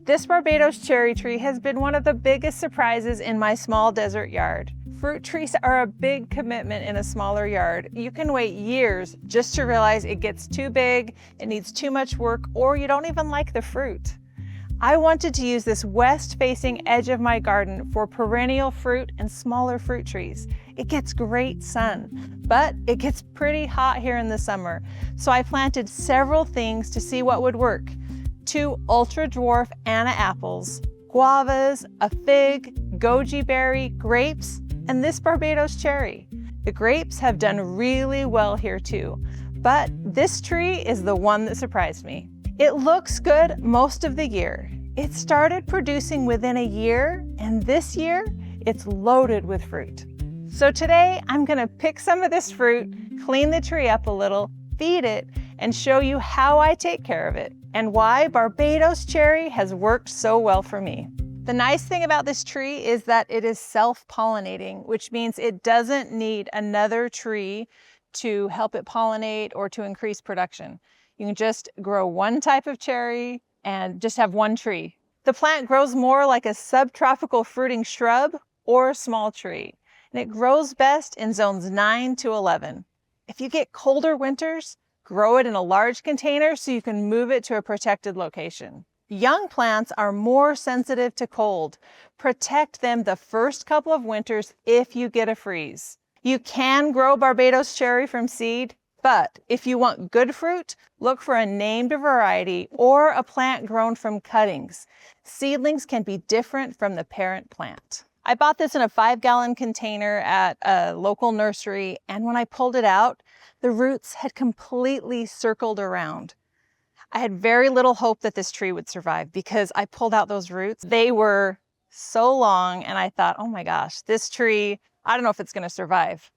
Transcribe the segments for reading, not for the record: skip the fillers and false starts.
This Barbados cherry tree has been one of the biggest surprises in my small desert yard. Fruit trees are a big commitment in a smaller yard. You can wait years just to realize it gets too big, it needs too much work, or you don't even like the fruit. I wanted to use this west-facing edge of my garden for perennial fruit and smaller fruit trees. It gets great sun, but it gets pretty hot here in the summer. So I planted several things to see what would work. 2 ultra-dwarf Anna apples, guavas, a fig, goji berry, grapes, and this Barbados cherry. The grapes have done really well here too, but this tree is the one that surprised me. It looks good most of the year. It started producing within a year, and this year, it's loaded with fruit. So today, I'm gonna pick some of this fruit, clean the tree up a little, feed it, and show you how I take care of it, and why Barbados cherry has worked so well for me. The nice thing about this tree is that it is self-pollinating, which means it doesn't need another tree to help it pollinate or to increase production. You can just grow one type of cherry and just have one tree. The plant grows more like a subtropical fruiting shrub or a small tree, and it grows best in zones 9 to 11. If you get colder winters, grow it in a large container so you can move it to a protected location. Young plants are more sensitive to cold. Protect them the first couple of winters if you get a freeze. You can grow Barbados cherry from seed, but if you want good fruit, look for a named variety or a plant grown from cuttings. Seedlings can be different from the parent plant. I bought this in a 5-gallon container at a local nursery, and when I pulled it out, the roots had completely circled around. I had very little hope that this tree would survive because I pulled out those roots. They were so long, and I thought, oh my gosh, this tree, I don't know if it's gonna survive.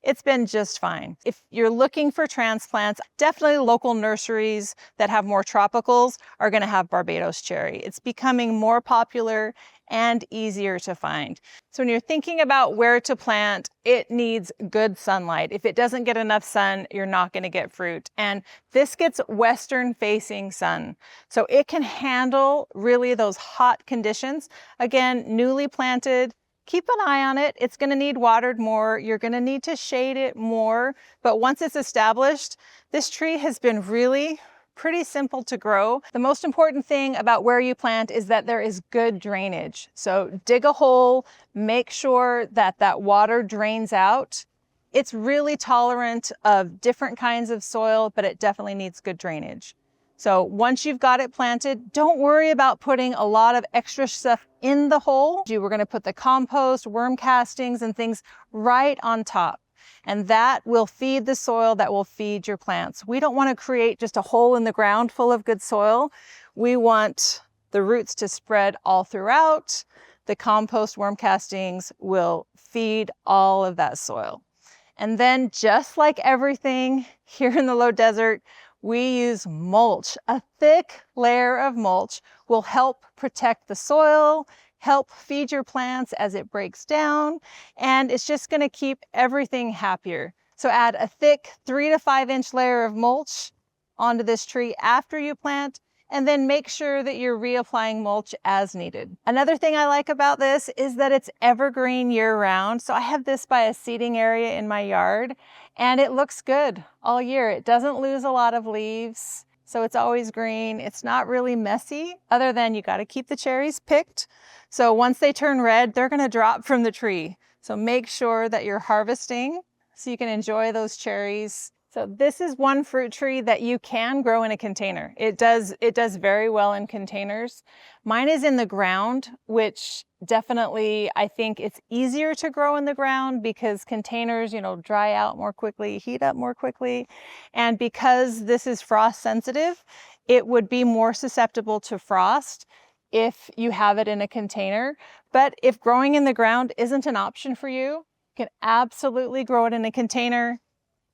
It's been just fine. If you're looking for transplants, definitely local nurseries that have more tropicals are gonna have Barbados cherry. It's becoming more popular and easier to find. So when you're thinking about where to plant, it needs good sunlight. If it doesn't get enough sun, you're not gonna get fruit. And this gets western facing sun. So it can handle really those hot conditions. Again, newly planted, keep an eye on it. It's gonna need watered more. You're gonna need to shade it more. But once it's established, this tree has been really pretty simple to grow. The most important thing about where you plant is that there is good drainage. So dig a hole, make sure that that water drains out. It's really tolerant of different kinds of soil, but it definitely needs good drainage. So once you've got it planted, don't worry about putting a lot of extra stuff in the hole. We're gonna put the compost, worm castings, and things right on top. And that will feed the soil, that will feed your plants. We don't wanna create just a hole in the ground full of good soil. We want the roots to spread all throughout. The compost, worm castings will feed all of that soil. And then just like everything here in the low desert, we use mulch. A thick layer of mulch will help protect the soil, help feed your plants as it breaks down, and it's just gonna keep everything happier. So add a thick 3 to 5 inch layer of mulch onto this tree after you plant, and then make sure that you're reapplying mulch as needed. Another thing I like about this is that it's evergreen year-round. So I have this by a seating area in my yard, and it looks good all year. It doesn't lose a lot of leaves, so it's always green. It's not really messy, other than you gotta keep the cherries picked. So once they turn red, they're gonna drop from the tree. So make sure that you're harvesting so you can enjoy those cherries. So this is one fruit tree that you can grow in a container. It does very well in containers. Mine is in the ground, which definitely I think it's easier to grow in the ground because containers, dry out more quickly, heat up more quickly. And because this is frost sensitive, it would be more susceptible to frost if you have it in a container. But if growing in the ground isn't an option for you, you can absolutely grow it in a container.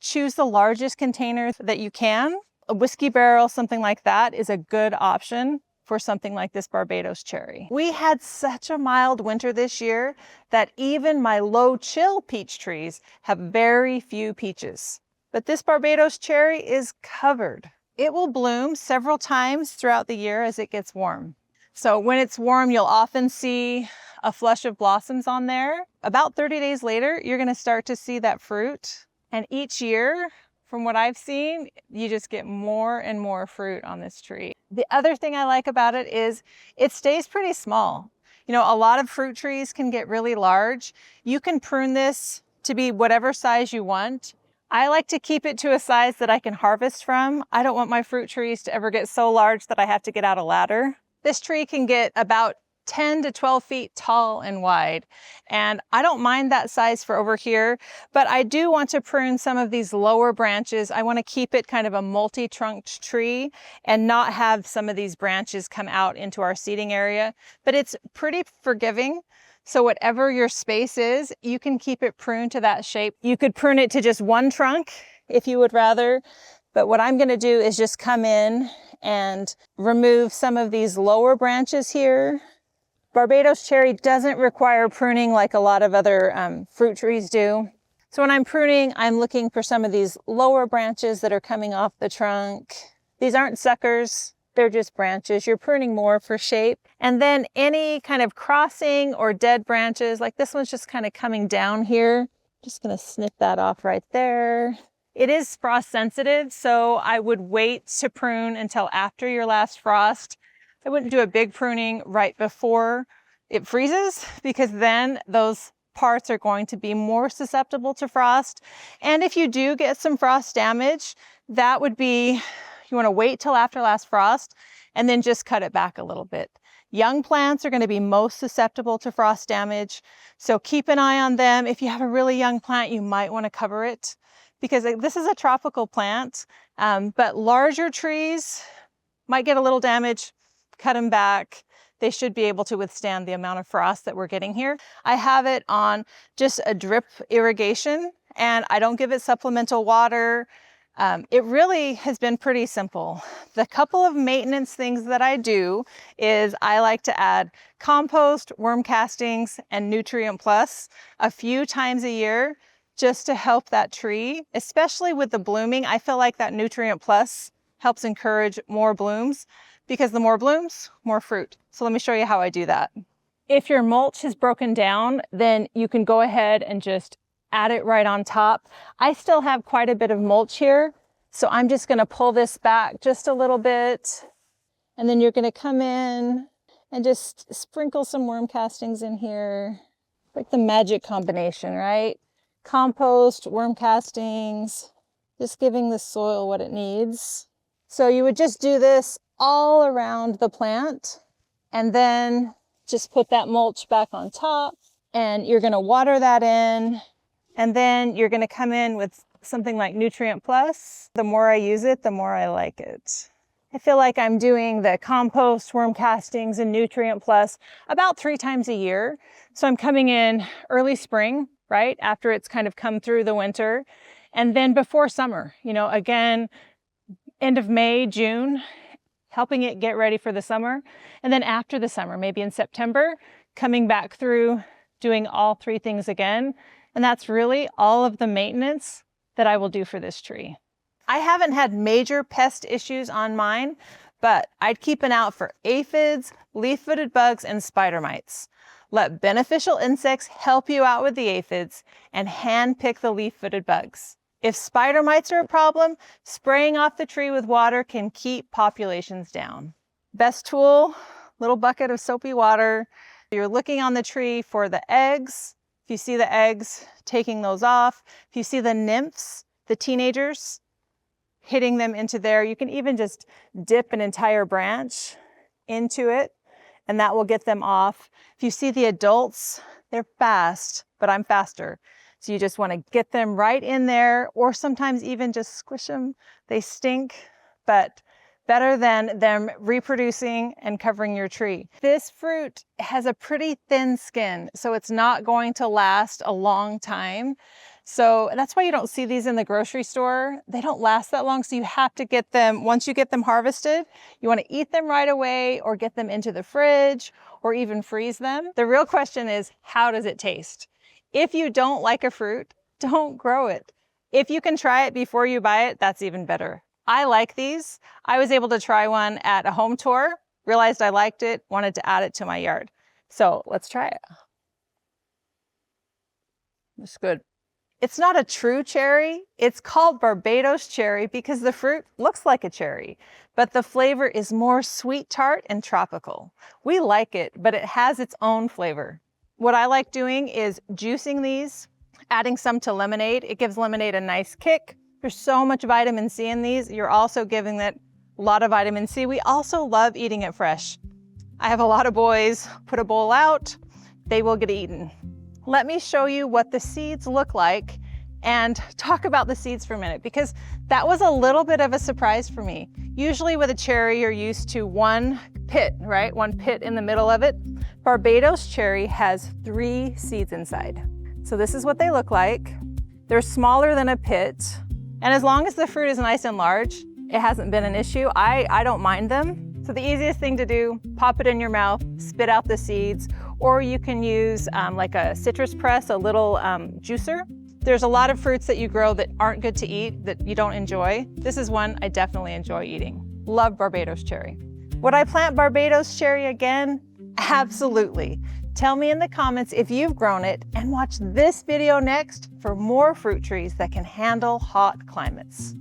Choose the largest container that you can. A whiskey barrel, something like that, is a good option for something like this Barbados cherry. We had such a mild winter this year that even my low chill peach trees have very few peaches. But this Barbados cherry is covered. It will bloom several times throughout the year as it gets warm. So when it's warm, you'll often see a flush of blossoms on there. About 30 days later, you're gonna start to see that fruit. And each year, from what I've seen, you just get more and more fruit on this tree. The other thing I like about it is it stays pretty small. You know, a lot of fruit trees can get really large. You can prune this to be whatever size you want. I like to keep it to a size that I can harvest from. I don't want my fruit trees to ever get so large that I have to get out a ladder. This tree can get about 10 to 12 feet tall and wide. And I don't mind that size for over here, but I do want to prune some of these lower branches. I want to keep it kind of a multi-trunked tree and not have some of these branches come out into our seating area, but it's pretty forgiving. So whatever your space is, you can keep it pruned to that shape. You could prune it to just one trunk if you would rather, but what I'm going to do is just come in and remove some of these lower branches here. Barbados cherry doesn't require pruning like a lot of other fruit trees do. So when I'm pruning, I'm looking for some of these lower branches that are coming off the trunk. These aren't suckers, they're just branches. You're pruning more for shape. And then any kind of crossing or dead branches, like this one's just kind of coming down here. Just gonna snip that off right there. It is frost sensitive, so I would wait to prune until after your last frost. I wouldn't do a big pruning right before it freezes, because then those parts are going to be more susceptible to frost. And if you do get some frost damage, that would be, you want to wait till after last frost and then just cut it back a little bit. Young plants are going to be most susceptible to frost damage, so keep an eye on them. If you have a really young plant, you might want to cover it, because this is a tropical plant, but larger trees might get a little damage. Cut them back. They should be able to withstand the amount of frost that we're getting here. I have it on just a drip irrigation, and I don't give it supplemental water. It really has been pretty simple. The couple of maintenance things that I do is I like to add compost, worm castings, and Nutrient Plus a few times a year just to help that tree, especially with the blooming. I feel like that Nutrient Plus helps encourage more blooms, because the more blooms, more fruit. So let me show you how I do that. If your mulch is broken down, then you can go ahead and just add it right on top. I still have quite a bit of mulch here, so I'm just gonna pull this back just a little bit, and then you're gonna come in and just sprinkle some worm castings in here. Like the magic combination, right? Compost, worm castings, just giving the soil what it needs. So you would just do this all around the plant, and then just put that mulch back on top, and you're going to water that in, and then you're going to come in with something like Nutrient Plus. The more I use it, the more I like it. I feel like I'm doing the compost, worm castings, and Nutrient Plus about 3 times a year. So I'm coming in early spring, right after it's kind of come through the winter, and then before summer, you know, again, end of May, June, helping it get ready for the summer. And then after the summer, maybe in September, coming back through, doing all 3 things again. And that's really all of the maintenance that I will do for this tree. I haven't had major pest issues on mine, but I'd keep an eye out for aphids, leaf-footed bugs, and spider mites. Let beneficial insects help you out with the aphids, and hand pick the leaf-footed bugs. If spider mites are a problem, spraying off the tree with water can keep populations down. Best tool, little bucket of soapy water. You're looking on the tree for the eggs. If you see the eggs, taking those off. If you see the nymphs, the teenagers, hitting them into there. You can even just dip an entire branch into it, and that will get them off. If you see the adults, they're fast, but I'm faster. So you just want to get them right in there, or sometimes even just squish them. They stink, but better than them reproducing and covering your tree. This fruit has a pretty thin skin, so it's not going to last a long time. So that's why you don't see these in the grocery store. They don't last that long, so you have to get them, once you get them harvested, you want to eat them right away or get them into the fridge or even freeze them. The real question is, how does it taste? If you don't like a fruit, don't grow it. If you can try it before you buy it, that's even better. I like these. I was able to try one at a home tour. realized I liked it, wanted to add it to my yard. So let's try it. It's good. It's not a true cherry. It's called Barbados cherry because the fruit looks like a cherry, but the flavor is more sweet tart and tropical. We like it, but it has its own flavor. What I like doing is juicing these, adding some to lemonade. It gives lemonade a nice kick. There's so much vitamin C in these. You're also giving it a lot of vitamin C. We also love eating it fresh. I have a lot of boys, put a bowl out, they will get eaten. Let me show you what the seeds look like and talk about the seeds for a minute, because that was a little bit of a surprise for me. Usually with a cherry, you're used to one pit, right? One pit in the middle of it. Barbados cherry has 3 seeds inside. So this is what they look like. They're smaller than a pit. And as long as the fruit is nice and large, it hasn't been an issue. I don't mind them. So the easiest thing to do, pop it in your mouth, spit out the seeds, or you can use like a citrus press, a little juicer. There's a lot of fruits that you grow that aren't good to eat, that you don't enjoy. This is one I definitely enjoy eating. Love Barbados cherry. Would I plant Barbados cherry again? Absolutely. Tell me in the comments if you've grown it, and watch this video next for more fruit trees that can handle hot climates.